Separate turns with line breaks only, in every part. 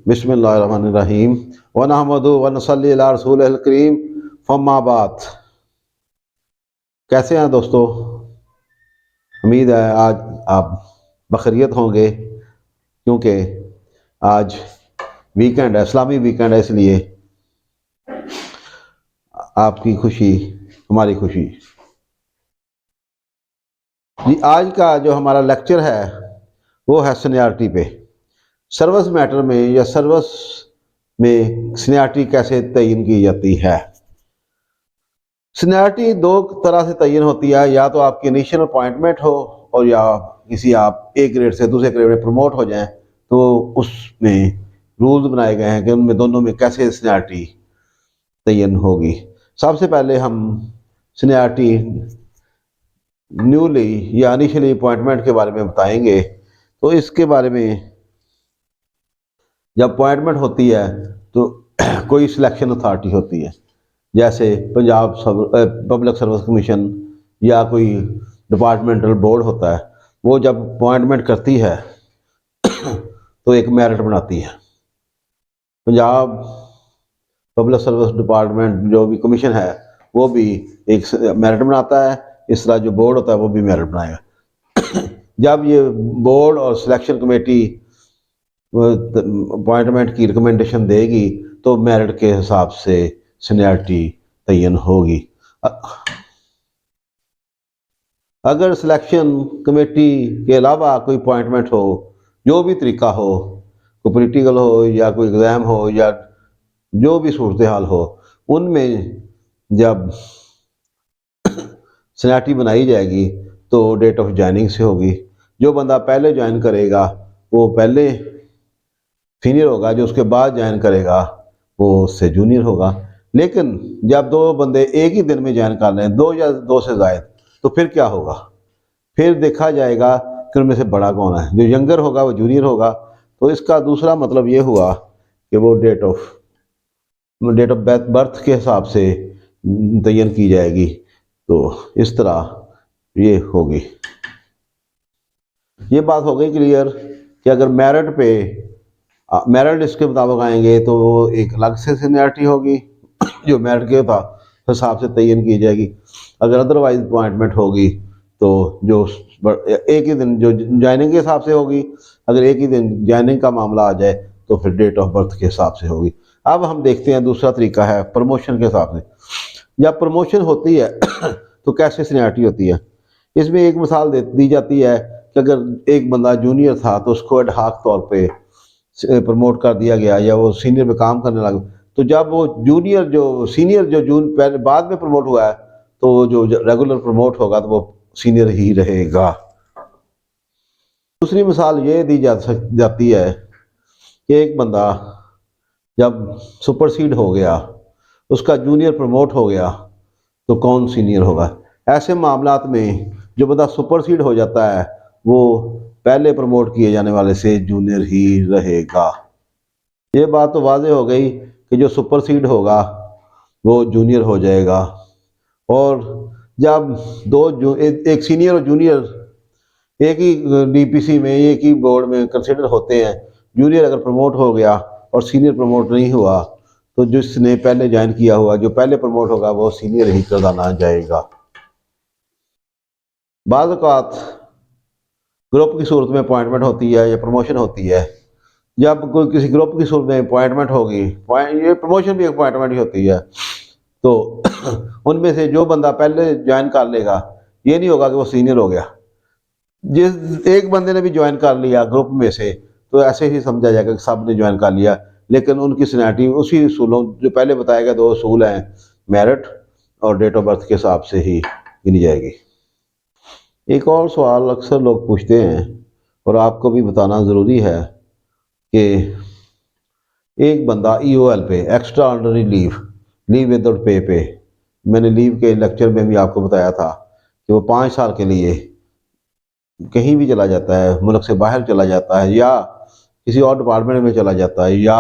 बिस्मिल्लाहिर्रहमानिर्रहीम व नहमदु व नसल्ली अला रसूलिल करीम फम्मा बाद। कैसे हैं दोस्तों? उम्मीद है आज आप बखैरियत होंगे, क्योंकि आज वीकेंड है, इस्लामी वीकेंड है, इसलिए आपकी खुशी हमारी खुशी। जी, आज का जो हमारा लेक्चर है वो है सीनियरिटी पे। सर्विस मैटर में या सर्विस में सीनियरिटी कैसे तयन की जाती है। सीनियरिटी दो तरह से तयन होती है, या तो आपकी इनिशियल अपॉइंटमेंट हो और या किसी आप एक ग्रेड से दूसरे ग्रेड में प्रमोट हो जाएं, तो उसमें रूल्स बनाए गए हैं कि उनमें दोनों में कैसे सीनियरिटी तयन होगी। सबसे पहले हम सीनियरिटी न्यूली या इनिशियली अपॉइंटमेंट के बारे में बताएंगे। तो इसके बारे में जब अपॉइंटमेंट होती है तो कोई सिलेक्शन अथॉरिटी होती है, जैसे पंजाब पब्लिक सर्विस कमीशन या कोई डिपार्टमेंटल बोर्ड होता है। वो जब अपॉइंटमेंट करती है तो एक मेरिट बनाती है। पंजाब पब्लिक सर्विस डिपार्टमेंट जो भी कमीशन है वो भी एक मेरिट बनाता है, इस तरह जो बोर्ड होता है वो भी मेरिट बनाएगा। जब ये बोर्ड और सिलेक्शन कमेटी अपॉइंटमेंट की रिकमेंडेशन देगी तो मेरिट के हिसाब से सीनियरिटी तयन होगी। अगर सिलेक्शन कमेटी के अलावा कोई अपॉइंटमेंट हो, जो भी तरीका हो, कोई पॉलिटिकल हो या कोई एग्ज़ाम हो या जो भी सूरत हाल हो, उनमें जब सीनियरिटी बनाई जाएगी तो डेट ऑफ ज्वाइनिंग से होगी। जो बंदा पहले ज्वाइन करेगा वो पहले सीनियर होगा, जो उसके बाद ज्वाइन करेगा वो उससे जूनियर होगा। लेकिन जब दो बंदे एक ही दिन में ज्वाइन कर लें, दो या दो से ज़ायद, तो फिर क्या होगा? फिर देखा जाएगा कि उनमें से बड़ा कौन है। जो यंगर होगा वो जूनियर होगा। तो इसका दूसरा मतलब ये हुआ कि वो डेट ऑफ बर्थ के हिसाब से तयन की जाएगी। तो इस तरह ये होगी। ये बात हो गई क्लियर कि अगर मेरिट लिस्ट के मुताबिक आएंगे तो एक अलग से सीनियरिटी होगी जो मेरिट के हिसाब से तयन की जाएगी। अगर अदरवाइज अपॉइंटमेंट होगी तो जो एक ही दिन जो ज्वाइनिंग के हिसाब से होगी। अगर एक ही दिन ज्वाइनिंग का मामला आ जाए तो फिर डेट ऑफ बर्थ के हिसाब से होगी। अब हम देखते हैं दूसरा तरीका है प्रमोशन के हिसाब से। जब प्रमोशन होती है तो कैसे सीनियरिटी होती है। इसमें एक मिसाल दी जाती है कि अगर एक बंदा जूनियर था तो उसको एडहाक तौर पे प्रमोट कर दिया गया या वो सीनियर में काम करने लगा, तो जब वो सीनियर जो पहले बाद में प्रमोट हुआ है तो जो रेगुलर प्रमोट होगा तो वो सीनियर ही रहेगा। दूसरी मिसाल ये दी जाती है कि एक बंदा जब सुपरसीड हो गया, उसका जूनियर प्रमोट हो गया, तो कौन सीनियर होगा। ऐसे मामलात में जो बंदा सुपरसीड हो जाता है वो पहले प्रमोट किए जाने वाले से जूनियर ही रहेगा। ये बात तो वाज़ेह हो गई कि जो सुपरसीड होगा वो जूनियर हो जाएगा। और जब एक सीनियर और जूनियर एक ही डीपीसी में, एक ही बोर्ड में कंसिडर होते हैं, जूनियर अगर प्रमोट हो गया और सीनियर प्रमोट नहीं हुआ तो जिसने पहले ज्वाइन किया हुआ, जो पहले प्रमोट होगा, वो सीनियर ही करदाना जाएगा। बाज़ औक़ात ग्रुप की सूरत में अपॉइंटमेंट होती है या प्रमोशन होती है। जब कोई किसी ग्रुप की सूरत में अपॉइंटमेंट होगी, ये प्रमोशन भी अपॉइंटमेंट ही होती है, तो उनमें से जो बंदा पहले ज्वाइन कर लेगा, ये नहीं होगा कि वो सीनियर हो गया। जिस एक बंदे ने भी ज्वाइन कर लिया ग्रुप में से तो ऐसे ही समझा जाएगा कि सब ने ज्वाइन कर लिया, लेकिन उनकी सीनियरिटी उसी असूलों जो पहले बताए गए दो असूल हैं, मेरिट और डेट ऑफ बर्थ के हिसाब से ही गिनी जाएगी। एक और सवाल अक्सर लोग पूछते हैं और आपको भी बताना ज़रूरी है कि एक बंदा EOL पे, extra ordinary leave without pay, मैंने लीव के लेक्चर में भी आपको बताया था कि वो 5 साल के लिए कहीं भी चला जाता है, मुल्क से बाहर चला जाता है या किसी और डिपार्टमेंट में चला जाता है, या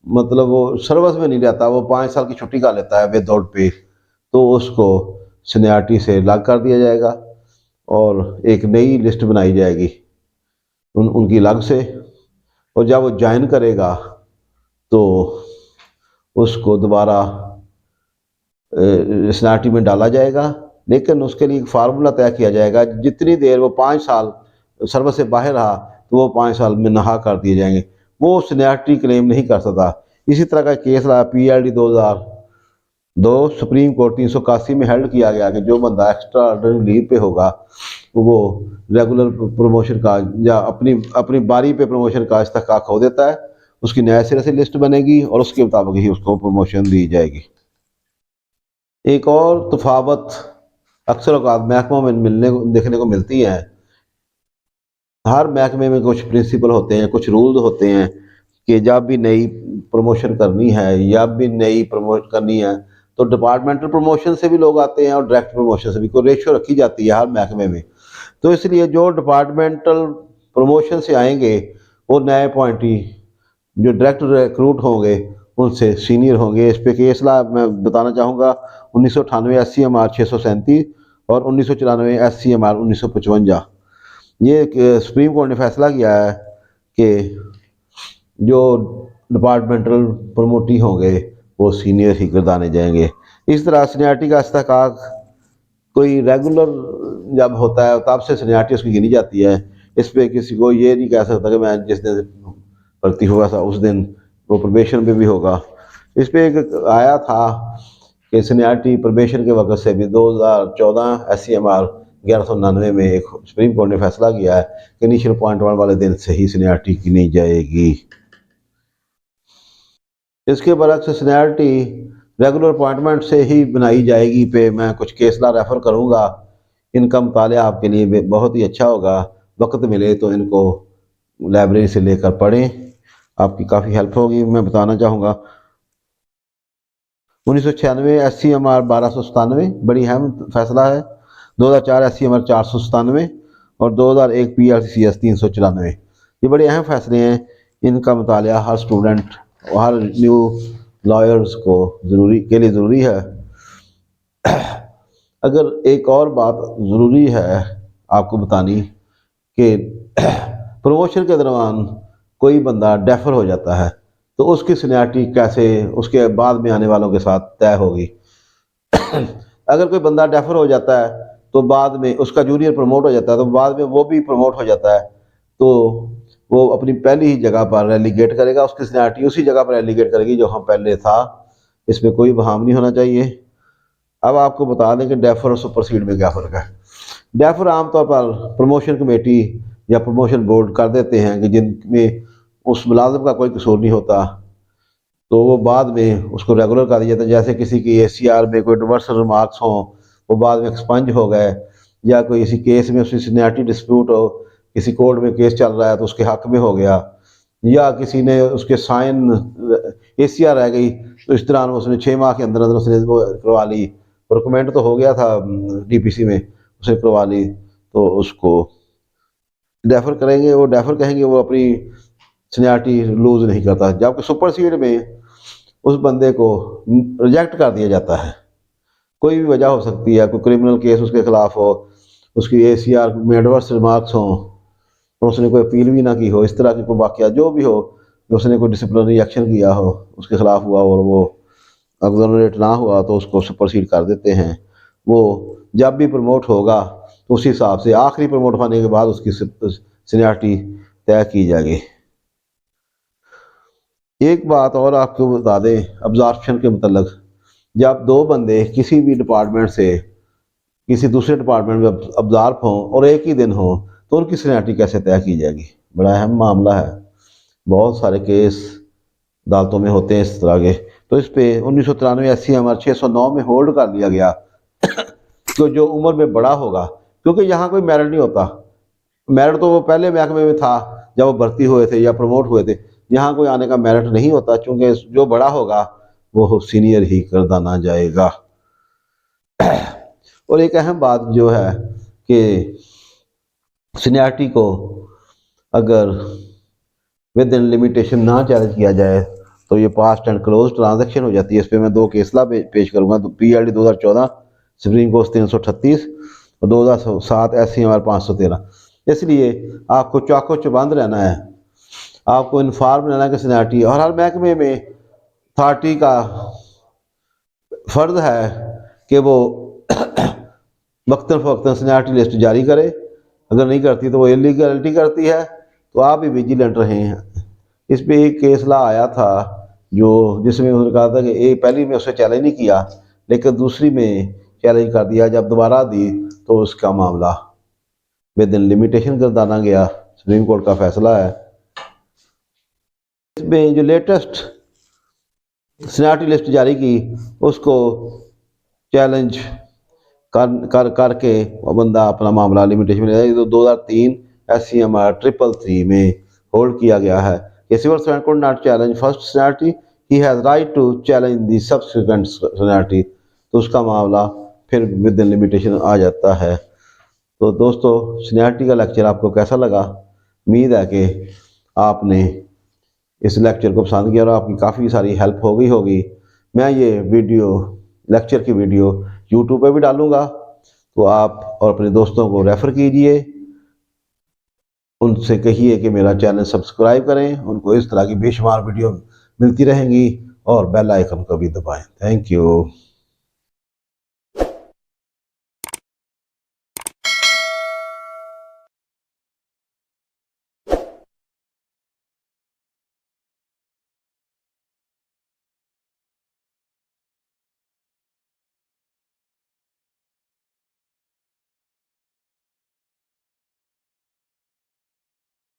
मतलब वो सर्विस में नहीं रहता, वो 5 साल की छुट्टी कर लेता है विदाउट पे, तो उसको सीनियरिटी से अलग कर दिया जाएगा और एक नई लिस्ट बनाई जाएगी उनकी अलग से। और जब वो ज्वाइन करेगा तो उसको दोबारा सीनियरिटी में डाला जाएगा, लेकिन उसके लिए एक फार्मूला तय किया जाएगा, जितनी देर वो 5 साल सर्विस से बाहर रहा तो वो 5 साल में नहा कर दिए जाएंगे, वो सीनियरिटी क्लेम नहीं कर सकता। इसी तरह का केस रहा PLD 2002, सुप्रीम कोर्ट 381 में हेल्ड किया गया कि जो बंदा एक्स्ट्रा ऑर्डिनरी लीव पे होगा वो रेगुलर प्रमोशन का या अपनी अपनी बारी पे प्रमोशन का इस्तेहकाक खो देता है, उसकी नए सिरे से लिस्ट बनेगी और उसके मुताबिक ही उसको प्रमोशन दी जाएगी। एक और तफावत अक्सर औकात महकमों में देखने को मिलती है। हर महकमे में कुछ प्रिंसिपल होते हैं, कुछ रूल होते हैं कि जब भी नई प्रमोशन करनी है या भी नई प्रमोट करनी है तो डिपार्टमेंटल प्रमोशन से भी लोग आते हैं और डायरेक्ट प्रमोशन से भी कोई रेशियो रखी जाती है हर महकमे में। तो इसलिए जो डिपार्टमेंटल प्रमोशन से आएंगे वो नए अपॉइंटी जो डायरेक्ट रिक्रूट होंगे उनसे सीनियर होंगे। इस पे केस ला मैं बताना चाहूँगा 1998 SCMR 637 और 1994 SCMR 1955। ये सुप्रीम कोर्ट ने फैसला किया है कि जो डिपार्टमेंटल प्रमोटी होंगे वो सीनियर ही गर्दाने जाएंगे। इस तरह सीनियरिटी का इस्तेहकाक कोई रेगुलर जब होता है तब से सीनियरिटी उसकी गिनी जाती है। इस पे किसी को ये नहीं कह सकता कि मैं जिस दिन भर्ती हुआ था उस दिन वो प्रोबेशन पे भी होगा। इस पे एक आया था कि सीनियरिटी प्रोबेशन के वक्त से भी 2014 SCMR 1199 में एक सुप्रीम कोर्ट ने फैसला किया है कि इनिशियल पॉइंट वन वाले दिन से ही सीनियरिटी गिनी जाएगी। इसके बरक्स सीनियरिटी रेगुलर अपॉइंटमेंट से ही बनाई जाएगी पे मैं कुछ केसला रेफ़र करूँगा। इनका मुताला आपके लिए बहुत ही अच्छा होगा। वक्त मिले तो इनको लाइब्रेरी से लेकर पढ़ें, आपकी काफ़ी हेल्प होगी। मैं बताना चाहूँगा 1996 SCMR 1297 बड़ी अहम फैसला है, 2004 SCMR 497 और 2001 PLCCS 394। ये बड़े अहम फैसले हैं, इनका मुताला हर स्टूडेंट और हर न्यू लॉयर्स को ज़रूरी है। अगर एक और बात ज़रूरी है आपको बतानी कि प्रमोशन के दौरान कोई बंदा डेफर हो जाता है तो उसकी सीनियरिटी कैसे उसके बाद में आने वालों के साथ तय होगी। अगर कोई बंदा डेफर हो जाता है तो बाद में उसका जूनियर प्रमोट हो जाता है तो बाद में वो भी प्रमोट हो जाता है तो वो अपनी पहली ही जगह पर रेलीगेट करेगा, उसकी सीनियरिटी उसी जगह पर रेलीगेट करेगी जो हम पहले था। इसमें कोई बहाम नहीं होना चाहिए। अब आपको बता दें कि डेफर और सुपरसीड में क्या फ़र्क है। डेफर आमतौर पर प्रमोशन कमेटी या प्रमोशन बोर्ड कर देते हैं कि जिनमें उस मुलाजिम का कोई कसूर नहीं होता तो वो बाद में उसको रेगुलर कर दिया जाता है। जैसे किसी की ACR में कोई डिवर्स रिमार्क्स हों वो बाद में एक्सपंज हो गए, या कोई इसी केस में उसकी सीनियरिटी डिस्प्यूट हो, किसी कोर्ट में केस चल रहा है तो उसके हक में हो गया, या किसी ने उसके साइन ACR रह गई तो इस तरह उसने 6 माह के अंदर अंदर उसने वो करवा ली, रिकमेंड तो हो गया था DPC में, उसने करवा ली तो उसको डेफर करेंगे। वो डेफर कहेंगे वो अपनी सीनियरिटी लूज़ नहीं करता। जबकि सुपरसीड में उस बंदे को रिजेक्ट कर दिया जाता है। कोई भी वजह हो सकती है, कोई क्रिमिनल केस उसके खिलाफ हो, उसकी ACR में एडवर्स रिमार्क्स हों और उसने कोई अपील भी ना की हो, इस तरह की कोई वाक़या जो भी हो, उसने कोई डिसिप्लिनरी एक्शन किया हो उसके खिलाफ हुआ और वो एक्सोनरेट ना हुआ तो उसको सुपरसीड कर देते हैं। वो जब भी प्रमोट होगा तो उसी हिसाब से आखिरी प्रमोट होने के बाद उसकी सीनियरिटी तय की जाएगी। एक बात और आपको बता दें अब्जॉर्प्शन के मतलब, जब 2 बंदे किसी भी डिपार्टमेंट से किसी दूसरे डिपार्टमेंट में अब्जॉर्ब हों और एक ही दिन हो तो उनकी सीनियरिटी कैसे तय की जाएगी, बड़ा अहम मामला है। बहुत सारे केस अदालतों में होते हैं इस तरह के। तो इस पे 1993 SCMR 609 में होल्ड कर लिया गया तो जो उम्र में बड़ा होगा, क्योंकि यहाँ कोई मेरिट नहीं होता, मेरिट तो वो पहले महकमे में था जब वो भर्ती हुए थे या प्रमोट हुए थे, यहाँ कोई आने का मेरिट नहीं होता, चूँकि जो बड़ा होगा वो सीनियर ही गर्दाना जाएगा। और एक अहम बात जो है कि सीनियरिटी को अगर विद इन लिमिटेशन ना चैलेंज किया जाए तो ये पास्ट एंड क्लोज ट्रांजैक्शन हो जाती है। इस पर मैं 2 केसला पेश करूँगा। तो PLD 2014 सुप्रीम कोर्ट 338 और 2007 SCMR 513। इसलिए आपको चाको चबंद रहना है आपको इन्फॉर्म रहना कि सीनियरिटी, और हर महकमे में अथॉरिटी का फ़र्ज है कि वो वक्तन फ़वक्तन सीनियरिटी लिस्ट जारी करे। अगर नहीं करती तो वो इलीगलिटी करती है। तो आप भी विजिलेंट रहें। इस पे एक केस ला आया था जो जिसमें उन्होंने कहा था कि एक पहली में उसने चैलेंज नहीं किया, लेकिन दूसरी में चैलेंज कर दिया। जब दोबारा दी तो उसका मामला विद इन लिमिटेशन गर्दाना गया। सुप्रीम कोर्ट का फैसला है। इसमें जो लेटेस्ट सीनियरिटी लिस्ट जारी की उसको चैलेंज करके बंदा अपना मामला लिमिटेशन में 2003 SCMR 333 में होल्ड किया गया है कि civil servant could not challenge first seniority, he has right to challenge the subsequent seniority. तो उसका मामला फिर विद इन लिमिटेशन आ जाता है। तो दोस्तों, सीनियरिटी का लेक्चर आपको कैसा लगा? उम्मीद है कि आपने इस लेक्चर को पसंद किया और आपकी काफ़ी सारी हेल्प हो गई होगी। मैं ये वीडियो लेक्चर की वीडियो यूट्यूब पे भी डालूँगा, तो आप और अपने दोस्तों को रेफ़र कीजिए। उनसे कहिए कि मेरा चैनल सब्सक्राइब करें। उनको इस तरह की बेशुमार वीडियो मिलती रहेंगी और बेल आइकन को भी दबाएं। Thank you.